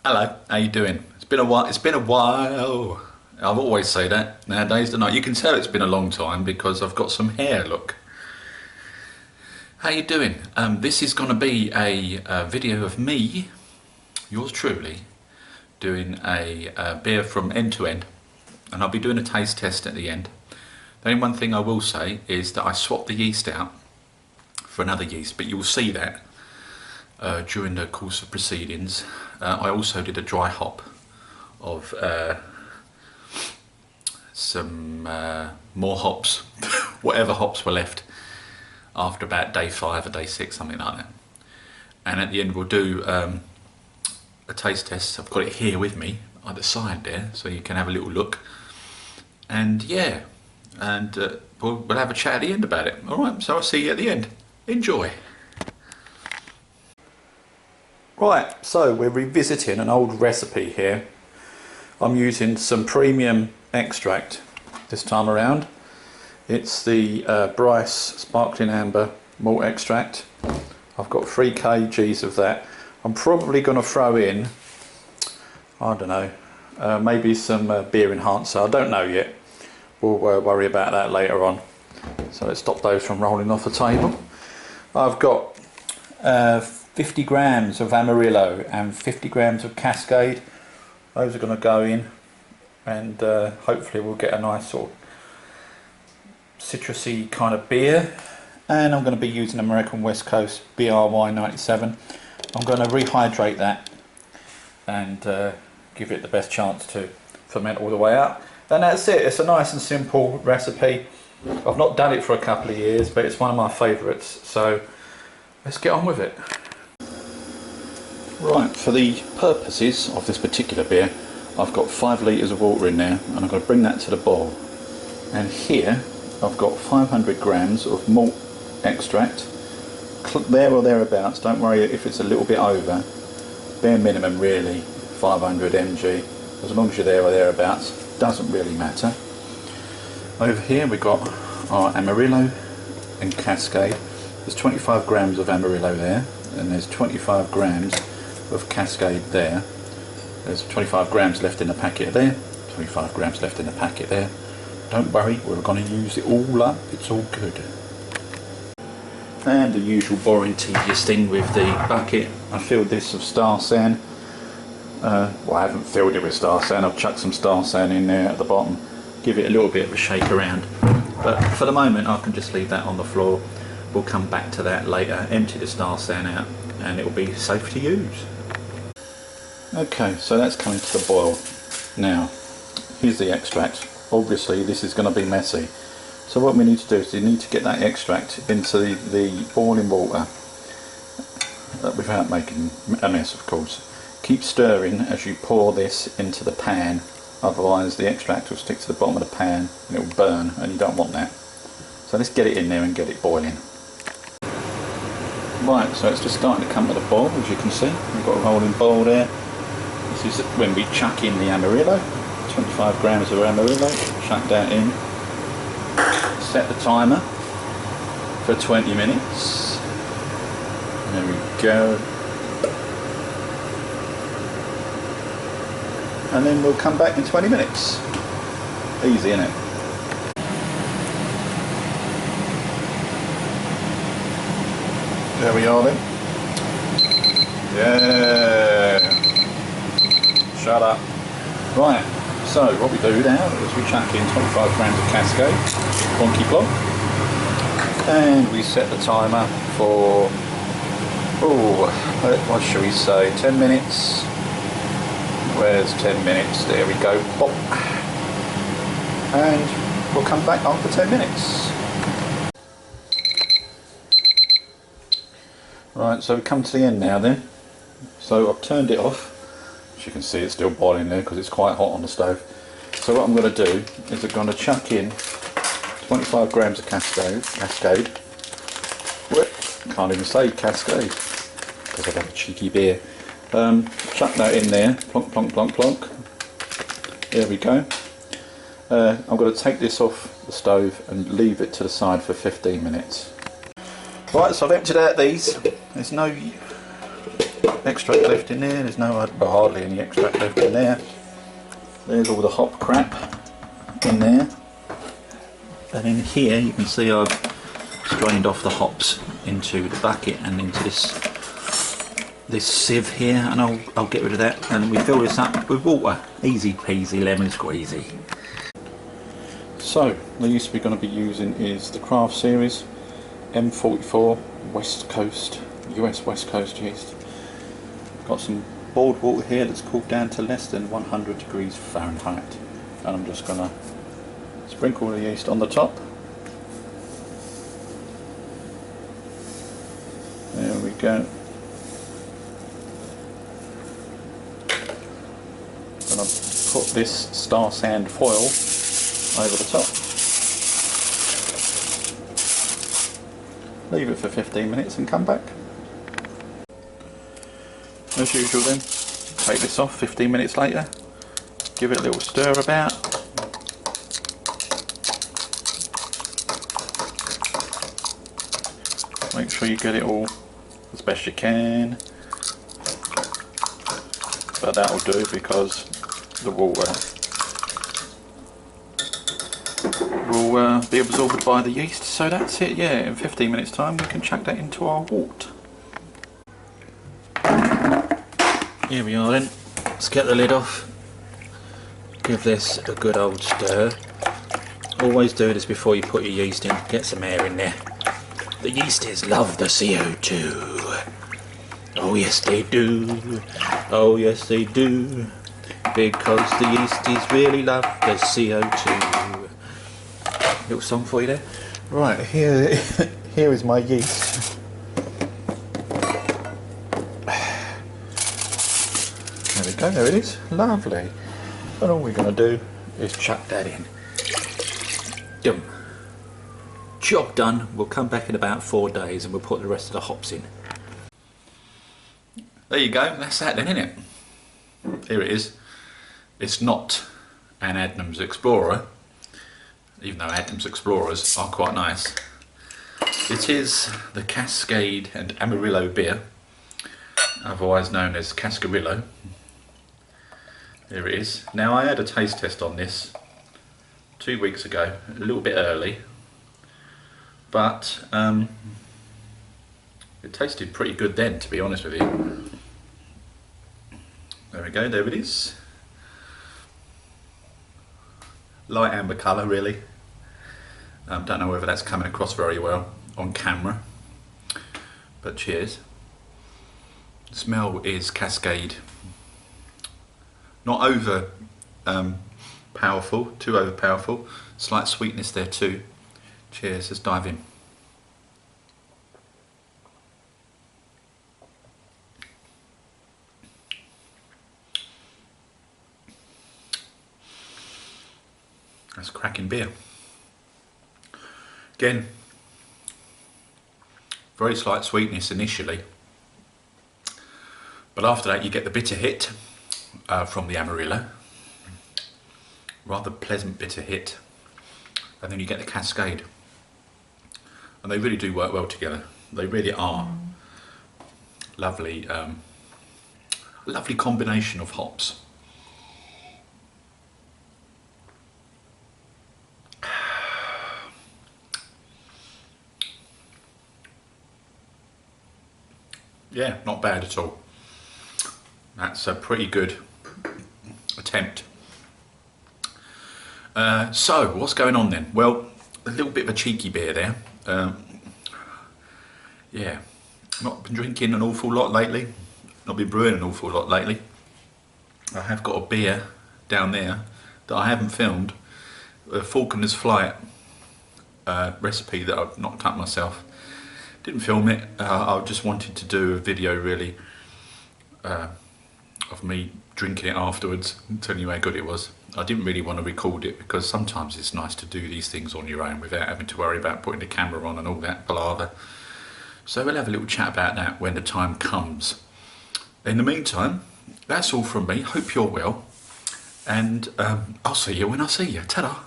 Hello, how you doing? It's been a while. It's been a while. I've always say that nowadays, don't I? You can tell it's been a long time because I've got some hair. Look. How you doing? This is going to be a video of me, yours truly, doing a beer from end to end, and I'll be doing a taste test at the end. The only one thing I will say is that I swapped the yeast out for another yeast, but you'll see that during the course of proceedings. I also did a dry hop of some more hops, whatever hops were left after about day 5 or day 6, something like that. And at the end we'll do a taste test. I've got it here with me at the side there, so you can have a little look. And yeah, and we'll have a chat at the end about it. Alright, so I'll see you at the end. Enjoy. Right, so we're revisiting an old recipe here. I'm using some premium extract this time around. It's the Bryce Sparkling Amber Malt Extract. I've got 3 kgs of that. I'm probably going to throw in, I don't know, maybe some beer enhancer. I don't know yet. We'll worry about that later on. So let's stop those from rolling off the table. I've got 50 grams of Amarillo and 50 grams of Cascade. Those are going to go in, and hopefully we'll get a nice sort of citrusy kind of beer. And I'm going to be using American West Coast BRY 97. I'm going to rehydrate that and give it the best chance to ferment all the way out. And that's it. It's a nice and simple recipe. I've not done it for a couple of years, but it's one of my favourites, so let's get on with it. Right, for the purposes of this particular beer, I've got 5 litres of water in there, and I'm going to bring that to the boil. And here I've got 500 grams of malt extract, there or thereabouts. Don't worry if it's a little bit over, bare minimum really 500 mg, as long as you're there or thereabouts, doesn't really matter. Over here we've got our Amarillo and Cascade. There's 25 grams of Amarillo there, and there's 25 grams of Cascade there. There's 25 grams left in the packet there, 25 grams left in the packet there. Don't worry, we're going to use it all up, it's all good. And the usual boring tedious thing with the bucket. I filled this with Star San. Well, I haven't filled it with Star San, I've chucked some Star San in there at the bottom. Give it a little bit of a shake around. But for the moment I can just leave that on the floor. We'll come back to that later, empty the Star San out, and it will be safe to use. Okay, so that's coming to the boil. Now, here's the extract. Obviously this is going to be messy. So what we need to do is we need to get that extract into the boiling water without making a mess, of course. Keep stirring as you pour this into the pan, otherwise the extract will stick to the bottom of the pan and it will burn, and you don't want that. So let's get it in there and get it boiling. Right, so it's just starting to come to the boil, as you can see. We've got a rolling boil there. This is when we chuck in the Amarillo, 25 grams of Amarillo, chuck that in. Set the timer for 20 minutes. There we go. And then we'll come back in 20 minutes. Easy, innit? There we are then. Yeah. Shut up. Right, so what we do now is we chuck in 25 grams of Cascade, bonky block, and we set the timer for, what shall we say, 10 minutes. Where's 10 minutes? There we go. Pop. And we'll come back after 10 minutes. Right, so we come to the end now then. So I've turned it off. As you can see, it's still boiling there because it's quite hot on the stove. So what I'm going to do is I'm going to chuck in 25 grams of Cascade. Can't even say Cascade because I've had a cheeky beer. Chuck that in there, plonk, plonk, plonk, plonk. There we go. I'm going to take this off the stove and leave it to the side for 15 minutes. Right, so I've emptied out these. There's no extract left in there. There's no hardly any extract left in there. There's all the hop crap in there. And in here you can see I've strained off the hops into the bucket and into this sieve here, and I'll get rid of that, and we fill this up with water. Easy peasy lemon squeezy. So the yeast we're going to be using is the Craft Series M44 West Coast, US West Coast yeast. Got some boiled water here that's cooled down to less than 100 degrees Fahrenheit, and I'm just going to sprinkle the yeast on the top. There we go. I'm going to put this Star Sand foil over the top. Leave it for 15 minutes and come back. As usual then, take this off 15 minutes later, give it a little stir about. Make sure you get it all as best you can, but that'll do because the water will be absorbed by the yeast. So that's it, yeah, in 15 minutes time we can chuck that into our wort. Here we are then, let's get the lid off, give this a good old stir. Always do this before you put your yeast in, get some air in there. The yeasties love the CO2. Oh yes they do, oh yes they do, because the yeasties really love the CO2. Little song for you there. Right, here is my yeast. There we go, there it is, lovely. And all we're going to do is chuck that in. Done. Job done. We'll come back in about 4 days and we'll put the rest of the hops in. There you go, that's that then, isn't it? Here it is. It's not an Adnams Explorer, even though Adnams Explorers are quite nice. It is the Cascade and Amarillo beer, otherwise known as Cascarillo. There it is. Now I had a taste test on this 2 weeks ago, a little bit early, but it tasted pretty good then, to be honest with you. There we go, there it is. Light amber colour really. Don't know whether that's coming across very well on camera, but cheers. The smell is Cascade. Not over powerful, too over powerful. Slight sweetness there too. Cheers, let's dive in. That's cracking beer. Again, very slight sweetness initially, but after that you get the bitter hit from the Amarillo. Rather pleasant bitter hit, and then you get the Cascade. And they really do work well together. They really are lovely, lovely combination of hops. Yeah, not bad at all. That's a pretty good attempt. So, what's going on then? Well, a little bit of a cheeky beer there. Yeah, not been drinking an awful lot lately. Not been brewing an awful lot lately. I have got a beer down there that I haven't filmed. A Falconer's Flight recipe that I've knocked up myself. Didn't film it. I just wanted to do a video really of me drinking it afterwards and telling you how good it was. I didn't really want to record it because sometimes it's nice to do these things on your own without having to worry about putting the camera on and all that palaver. So we'll have a little chat about that when the time comes. In the meantime, that's all from me. Hope you're well, and I'll see you when I see you. Ta-da!